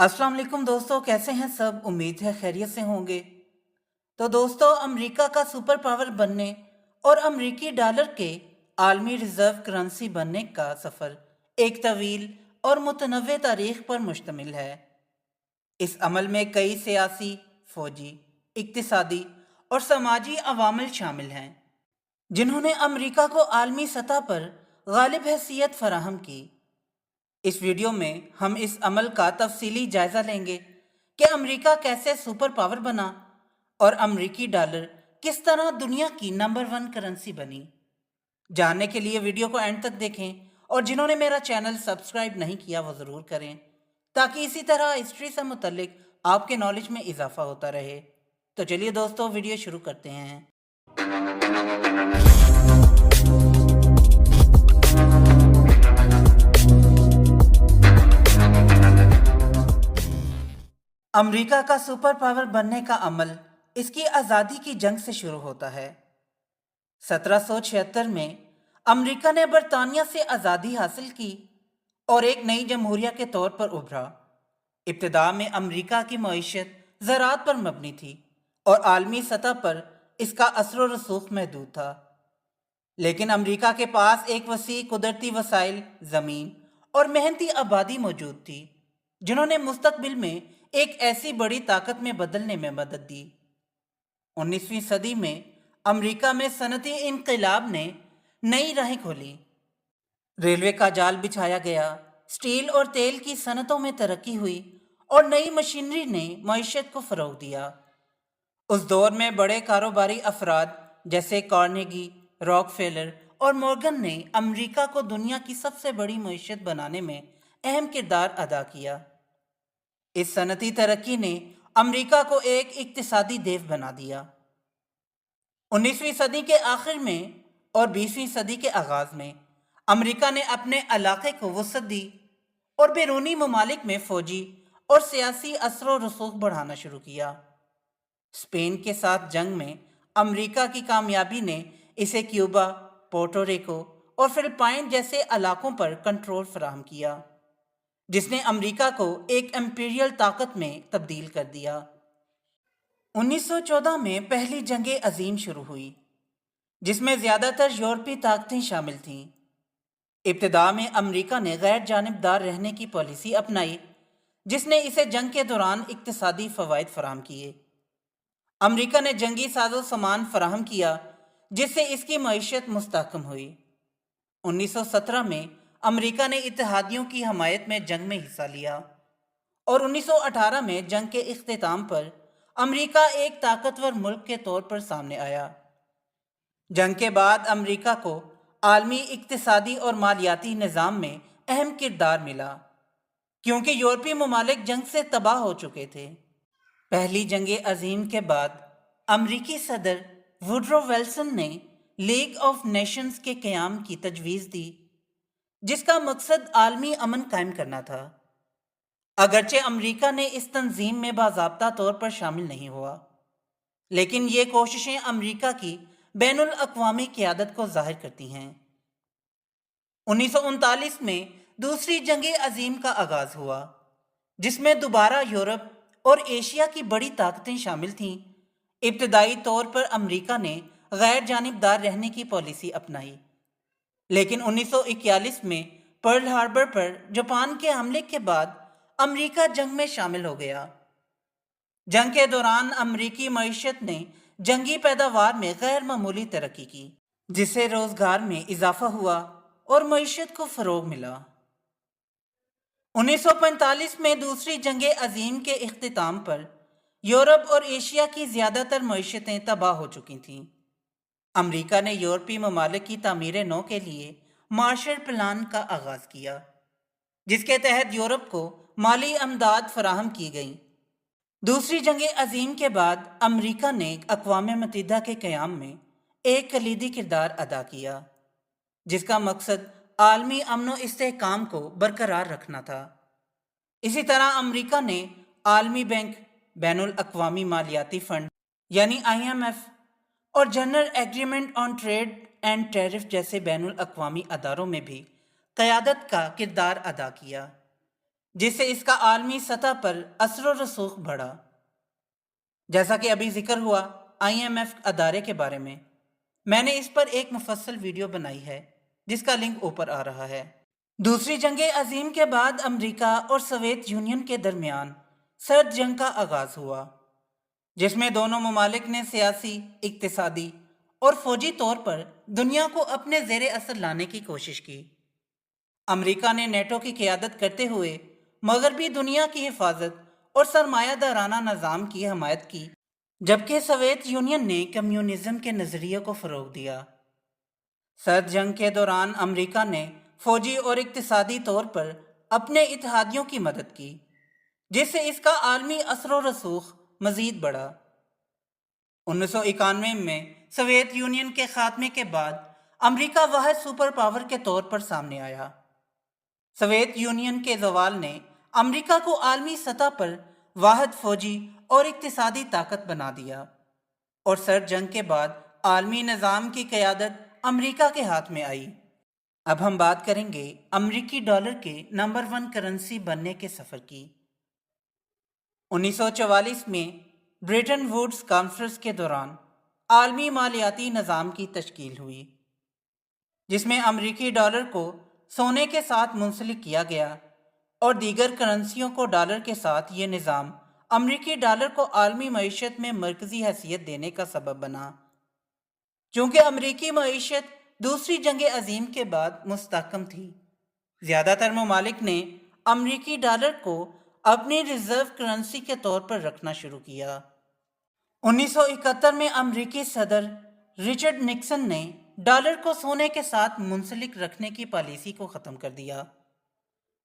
अस्सलाम वालेकुम दोस्तों, कैसे हैं सब? उम्मीद है खैरियत से होंगे। तो दोस्तों, अमेरिका का सुपर पावर बनने और अमेरिकी डॉलर के आलमी रिजर्व करेंसी बनने का सफ़र एक तवील और मुतनव्वे तारीख पर मुश्तमिल है। इस अमल में कई सियासी, फौजी, इक्तिसादी और समाजी अवामिल शामिल हैं जिन्होंने अमेरिका को आलमी सतह पर गालिब हैसियत फराहम की। इस वीडियो में हम इस अमल का तफसीली जायजा लेंगे कि अमेरिका कैसे सुपर पावर बना और अमेरिकी डॉलर किस तरह दुनिया की नंबर 1 करेंसी बनी। जानने के लिए वीडियो को एंड तक देखें और जिन्होंने मेरा चैनल सब्सक्राइब नहीं किया वो ज़रूर करें ताकि इसी तरह हिस्ट्री से मुतल्लिक आपके नॉलेज में इजाफा होता रहे। तो चलिए दोस्तों, वीडियो शुरू करते हैं। अमेरिका का सुपर पावर बनने का अमल इसकी आज़ादी की जंग से शुरू होता है। 1776 में अमेरिका ने बरतानिया से आज़ादी हासिल की और एक नई जमहूरिया के तौर पर उभरा। इब्तिदा में अमेरिका की मईशत ज़राअत पर मबनी थी और आलमी सतह पर इसका असर व रसूख महदूद था। लेकिन अमेरिका के पास एक वसी कुदरती वसाइल, ज़मीन और मेहनती आबादी मौजूद थी जिन्होंने मुस्तकबिल में एक ऐसी बड़ी ताकत में बदलने में मदद दी। 19वीं सदी में अमेरिका में सनती इनकलाब ने नई राहें खोली। रेलवे का जाल बिछाया गया, स्टील और तेल की सनतों में तरक्की हुई और नई मशीनरी ने मईशत को फ़रोग़ दिया। उस दौर में बड़े कारोबारी अफराद जैसे कार्नेगी, रॉकफेलर और मॉर्गन ने अमेरिका को दुनिया की सबसे बड़ी मईशत बनाने में अहम किरदार अदा किया। इस सनती तरक्की ने अमेरिका को एक इक्तिसादी देव बना दिया। 19वीं सदी के आखिर में और 20वीं सदी के आगाज़ में अमेरिका ने अपने इलाके को वसअत दी और बैरूनी ममालिक में फ़ौजी और सियासी असर व रसूख बढ़ाना शुरू किया। स्पेन के साथ जंग में अमेरिका की कामयाबी ने इसे क्यूबा, पोर्टो रिको और फिलिपाइन जैसे इलाकों पर कंट्रोल फराहम किया, जिसने अमेरिका को एक एम्पीरियल ताकत में तब्दील कर दिया। 1914 में पहली जंग अजीम शुरू हुई जिसमें ज़्यादातर यूरोपीय ताकतें शामिल थीं। इब्तिदा में अमेरिका ने गैर जानिबदार रहने की पॉलिसी अपनाई जिसने इसे जंग के दौरान इक्तिसादी फ़वाइद फराहम किए। अमेरिका ने जंगी साजो सामान फराहम किया जिससे इसकी मईशत मुस्तहकम हुई। 1917 में अमेरिका ने इत्तेहादियों की हमायत में जंग में हिस्सा लिया और 1918 में जंग के इख्तिताम पर अमेरिका एक ताकतवर मुल्क के तौर पर सामने आया। जंग के बाद अमेरिका को आलमी इक्तिसादी और मालियाती निज़ाम में अहम किरदार मिला क्योंकि यूरोपीय ममालिक जंग से तबाह हो चुके थे। पहली जंग अजीम के बाद अमेरिकी सदर वुडरो विल्सन ने लीग ऑफ नेशंस के क़याम की तजवीज़ दी जिसका मकसद आलमी अमन कायम करना था। अगरचे अमेरिका ने इस तंजीम में बाज़ाब्ता तौर पर शामिल नहीं हुआ, लेकिन ये कोशिशें अमेरिका की बैनुल अक़वामी क़यादत को ज़ाहिर करती हैं। 1939 में दूसरी जंग अजीम का आगाज़ हुआ जिसमें दोबारा यूरोप और एशिया की बड़ी ताकतें शामिल थीं। इब्तदाई तौर पर अमेरिका ने गैर जानिबदार रहने की पॉलिसी अपनाई, लेकिन 1941 में पर्ल हार्बर पर जापान के हमले के बाद अमेरिका जंग में शामिल हो गया। जंग के दौरान अमेरिकी मईशत ने जंगी पैदावार में गैर मामूली तरक्की की जिससे रोजगार में इजाफा हुआ और मईशत को फ़रोग़ मिला। 1945 में दूसरी जंग अजीम के इख्तिताम पर यूरोप और एशिया की ज़्यादातर मईशतें तबाह हो चुकी थीं। अमेरिका ने यूरोपीय ममालिक की तामीर नौ के लिए मार्शल प्लान का आगाज़ किया जिसके तहत यूरोप को माली अमदाद फराहम की गई। दूसरी जंग अजीम के बाद अमेरिका ने अक़वाम मुत्तहिदा के क़याम में एक कलीदी किरदार अदा किया जिसका मकसद आलमी अमन व इस्तेहकाम को बरकरार रखना था। इसी तरह अमेरिका ने आलमी बैंक, बैनुल अक़वामी मालियाती फ़ंड यानी IMF और general agreement on trade and tariff जैसे बैनुल अक़वामी अदारों में भी क़यादत का किरदार अदा किया। जिससे इसका आलमी सतह पर असर व रसूख बढ़ा। जैसा कि अभी जिक्र हुआ IMF अदारे के बारे में, मैंने इस पर एक मुफस्सल वीडियो बनाई है जिसका लिंक ऊपर आ रहा है। दूसरी जंग अजीम के बाद अमेरिका और सोवियत यूनियन के दरमियान सर्द जंग का आगाज हुआ, जिसमें दोनों ममालिक ने सियासी, इक्तिसादी और फौजी तौर पर दुनिया को अपने जेर असर लाने की कोशिश की। अमेरिका ने नेटो की क़यादत करते हुए मगरबी दुनिया की हिफाजत और सरमायादाराना निज़ाम की हमायत की, जबकि सोवियत यूनियन ने कम्युनिज्म के नज़रिए को फ़रोग़ दिया। सर्द जंग के दौरान अमेरिका ने फौजी और इक्तिसादी तौर पर अपने इत्तेहादियों की मदद की, जिससे इसका आलमी असर व रसूख मज़ीद बढ़ा। 1991 में सोवियत यूनियन के खात्मे के बाद अमेरिका वाहिद सुपर पावर के तौर पर सामने आया। सोवियत यूनियन के ज़वाल ने अमेरिका को आलमी सतह पर वाहिद फौजी और इक्तिसादी ताकत बना दिया और सर्द जंग के बाद आलमी निज़ाम की क़यादत अमेरिका के हाथ में आई। अब हम बात करेंगे अमेरिकी डॉलर के नंबर 1 करेंसी बनने के सफ़र की। 1944 में ब्रेटन वुड्स कॉन्फ्रेंस के दौरान आलमी मालियाती निज़ाम की तश्कील हुई, जिसमें अमेरिकी डॉलर को सोने के साथ मुंसलिक किया गया और दीगर करेंसियों को डॉलर के साथ ये निज़ाम अमेरिकी डॉलर को आलमी मईशत में मरकज़ी हैसियत देने का सबब बना। चूँकि अमेरिकी मईशत दूसरी जंग अजीम के बाद मुस्तहकम थी, ज़्यादातर ममालिक ने अमेरिकी डॉलर को अपनी रिज़र्व करेंसी के तौर पर रखना शुरू किया। 1971 में अमेरिकी सदर रिचर्ड निक्सन ने डॉलर को सोने के साथ मुंसलिक रखने की पॉलिसी को ख़त्म कर दिया,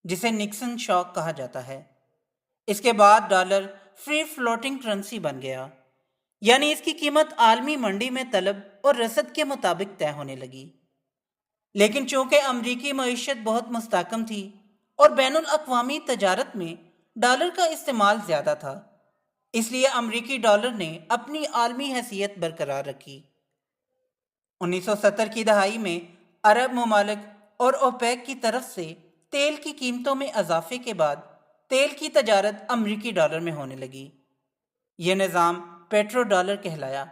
जिसे निक्सन शॉक कहा जाता है। इसके बाद डॉलर फ्री फ्लोटिंग करेंसी बन गया, यानी इसकी कीमत आलमी मंडी में तलब और रसद के मुताबिक तय होने लगी। लेकिन चूँकि अमेरिकी मईशत बहुत मुस्तहकम थी और बैनुल अक़वामी तजारत में डॉलर का इस्तेमाल ज़्यादा था, इसलिए अमेरिकी डॉलर ने अपनी आलमी हैसियत बरकरार रखी। 1970 की दहाई में अरब ममालिक और ओपेक की तरफ से तेल की कीमतों में इजाफे के बाद तेल की तजारत अमेरिकी डॉलर में होने लगी। यह निज़ाम पेट्रो डॉलर कहलाया,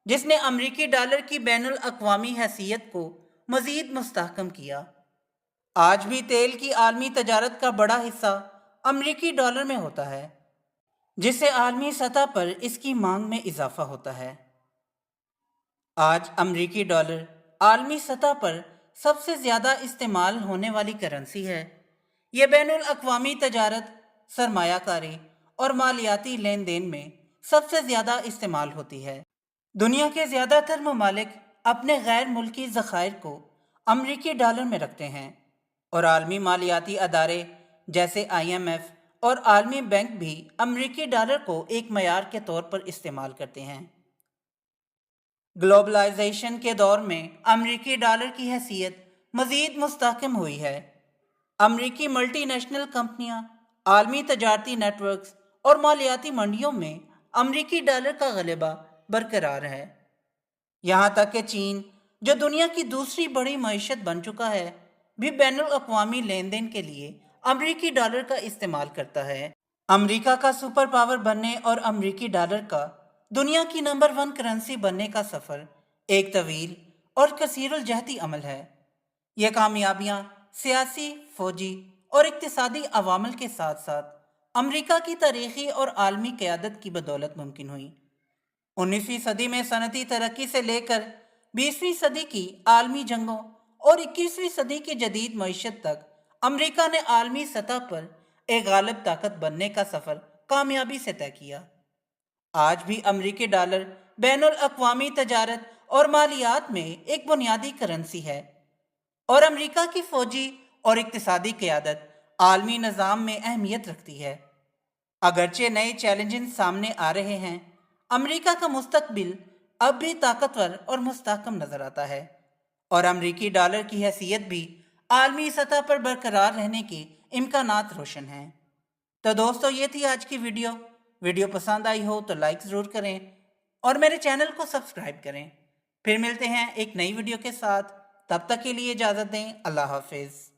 जिसने अमेरिकी डॉलर की बैनुल अक़वामी हैसियत को मज़ीद मुस्तहकम किया। आज भी तेल की आलमी तजारत का बड़ा हिस्सा अमेरिकी डॉलर में होता है, जिससे आलमी सतह पर इसकी मांग में इजाफा होता है। आज अमेरिकी डॉलर आलमी सतह पर सबसे ज़्यादा इस्तेमाल होने वाली करेंसी है। यह बैनुल अक़वामी तजारत, सरमायाकारी और मालियाती लेन देन में सबसे ज़्यादा इस्तेमाल होती है। दुनिया के ज़्यादातर ममालिक अपने गैर मुल्की ज़खायर को अमेरिकी डॉलर में रखते हैं और आलमी मालियाती अदारे जैसे IMF और आलमी बैंक भी अमेरिकी डॉलर को एक मयार के तौर पर इस्तेमाल करते हैं। ग्लोबलाइजेशन के दौर में अमेरिकी डॉलर की हैसियत मज़ीद मुस्तहकम हुई है। अमेरिकी मल्टीनेशनल कंपनियां, आलमी तजारती नेटवर्क्स और मालियाती मंडियों में अमेरिकी डॉलर का गलबा बरकरार है। यहाँ तक कि चीन, जो दुनिया की दूसरी बड़ी मईशत बन चुका है, भी बैनुल अक़वामी लेन देन के लिए अमेरिकी डॉलर का इस्तेमाल करता है। अमेरिका का सुपर पावर बनने और अमेरिकी डॉलर का दुनिया की नंबर 1 करेंसी बनने का सफ़र एक तवील और कसीरुल जहती अमल है। यह कामयाबियाँ सियासी, फौजी और इक्तिसादी अवामल के साथ साथ अमेरिका की तारीख़ी और आलमी क़यादत की बदौलत मुमकिन हुई। 19वीं सदी में सनती तरक्की से लेकर 20वीं सदी की आलमी जंगों और 21वीं सदी की जदीद मईशत तक अमेरिका ने आलमी सतह पर एक गालिब ताकत बनने का सफ़र कामयाबी से तय किया। आज भी अमेरिकी डॉलर बैनुल अक़वामी तजारत और मालियात में एक बुनियादी करेंसी है और अमेरिका की फ़ौजी और इक्तिसादी क़यादत आलमी निज़ाम में अहमियत रखती है। अगरचे नए चैलेंजेस सामने आ रहे हैं, अमेरिका का मुस्तकबिल अब भी ताकतवर और मुस्तहकम नज़र आता है और अमेरिकी डॉलर की हैसियत भी आलमी सतह पर बरकरार रहने के इम्कानात रोशन हैं। तो दोस्तों, ये थी आज की वीडियो पसंद आई हो तो लाइक ज़रूर करें और मेरे चैनल को सब्सक्राइब करें। फिर मिलते हैं एक नई वीडियो के साथ, तब तक के लिए इजाज़त दें। अल्लाह हाफिज़।